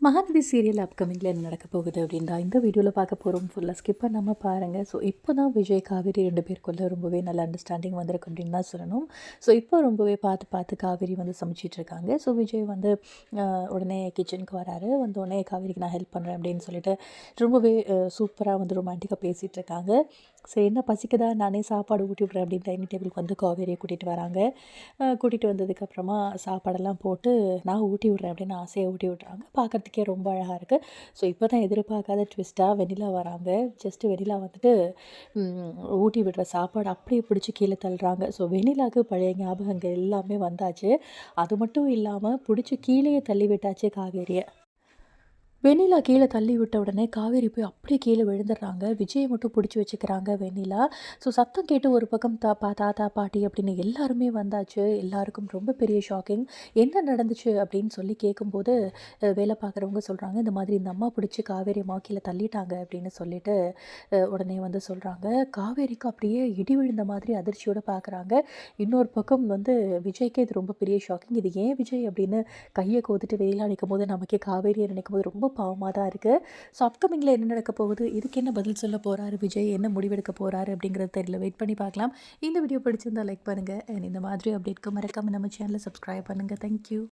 Mahanadi serial அப்கமிங்கில் என்ன நடக்க போகுது அப்படின்னா இந்த வீடியோவில் பார்க்க போகிறோம். ஃபுல்லாக ஸ்கிப் பண்ணாமல் பாருங்கள். ஸோ இப்போ தான் விஜய் காவேரி 2 பேருக்குள்ளே ரொம்பவே நல்ல அண்டர்ஸ்டாண்டிங் வந்திருக்கு அப்படின்னு தான் சொல்லணும். ஸோ இப்போ ரொம்பவே பார்த்து காவேரி வந்து சமைச்சிட்டு இருக்காங்க. ஸோ விஜய் வந்து உடனே கிச்சனுக்கு வராரு. வந்தோடனே காவேரிக்கு நான் ஹெல்ப் பண்ணுறேன் அப்படின்னு சொல்லிட்டு ரொம்பவே சூப்பராக வந்து ரொமான்டிக்காக பேசிகிட்டு இருக்காங்க. சரி, என்ன பசிக்குதா, நானே சாப்பாடு ஊட்டி விட்றேன் அப்படின்னு டைனிங் டேபிளுக்கு வந்து காவேரியை கூட்டிகிட்டு வராங்க. கூட்டிகிட்டு வந்ததுக்கப்புறமா சாப்பாடெல்லாம் போட்டு நான் ஊட்டி விட்றேன் அப்படின்னு ஆசையாக ஊட்டி விட்றாங்க. பார்க்குறதுக்கே ரொம்ப அழகாக இருக்குது. ஸோ இப்போ தான் எதிர்பார்க்காத ட்விஸ்ட்டாக வெண்ணிலா வராங்க. ஜஸ்ட்டு வெண்ணிலா வந்துட்டு ஊட்டி விடுற சாப்பாடு அப்படியே பிடிச்சி கீழே தள்ளுறாங்க. ஸோ வெண்ணிலாவுக்கு பழைய ஞாபகங்கள் எல்லாமே வந்தாச்சு. அது மட்டும் இல்லாமல் பிடிச்சி கீழேயே தள்ளி விட்டாச்சு காவேரியை. வெண்ணிலா கீழே தள்ளி விட்ட உடனே காவேரி போய் அப்படியே கீழே விழுந்துடுறாங்க. விஜயை மட்டும் பிடிச்சி வச்சுக்கிறாங்க வெண்ணிலா. ஸோ சத்தம் கேட்டு ஒரு பக்கம் தாத்தா பாட்டி அப்படின்னு எல்லாருமே வந்தாச்சு. எல்லாருக்கும் ரொம்ப பெரிய ஷாக்கிங். என்ன நடந்துச்சு அப்படின்னு சொல்லி கேட்கும்போது வேலை பார்க்குறவங்க சொல்கிறாங்க, இந்த மாதிரி இந்த அம்மா பிடிச்சி காவேரி அம்மா கீழே தள்ளிட்டாங்க அப்படின்னு சொல்லிட்டு உடனே வந்து சொல்கிறாங்க. காவேரிக்கு அப்படியே இடி விழுந்த மாதிரி அதிர்ச்சியோடு பார்க்குறாங்க. இன்னொரு பக்கம் வந்து விஜய்க்கு இது ரொம்ப பெரிய ஷாக்கிங். இது ஏன் விஜய் அப்படின்னு கையை கோத்துட்டு வெளியில் நிற்கும் போது நமக்கே காவேரியை நினைக்கும் போது ரொம்ப பாவமாக தான் இருக்குது. ஸோ அப்கமிங்கில் என்ன நடக்க போகுது, இதுக்கு என்ன பதில் சொல்ல போகிறாரு விஜய், என்ன முடிவெடுக்க போகிறாரு அப்படிங்கிறது தெரியல. வெயிட் பண்ணி பார்க்கலாம். இந்த வீடியோ பிடிச்சிருந்தால் லைக் பண்ணுங்கள். அண்ட் இந்த மாதிரி அப்டேட்க்கு மறக்காமல் நம்ம சேனலை சப்ஸ்கிரைப் பண்ணுங்கள். தேங்க்யூ.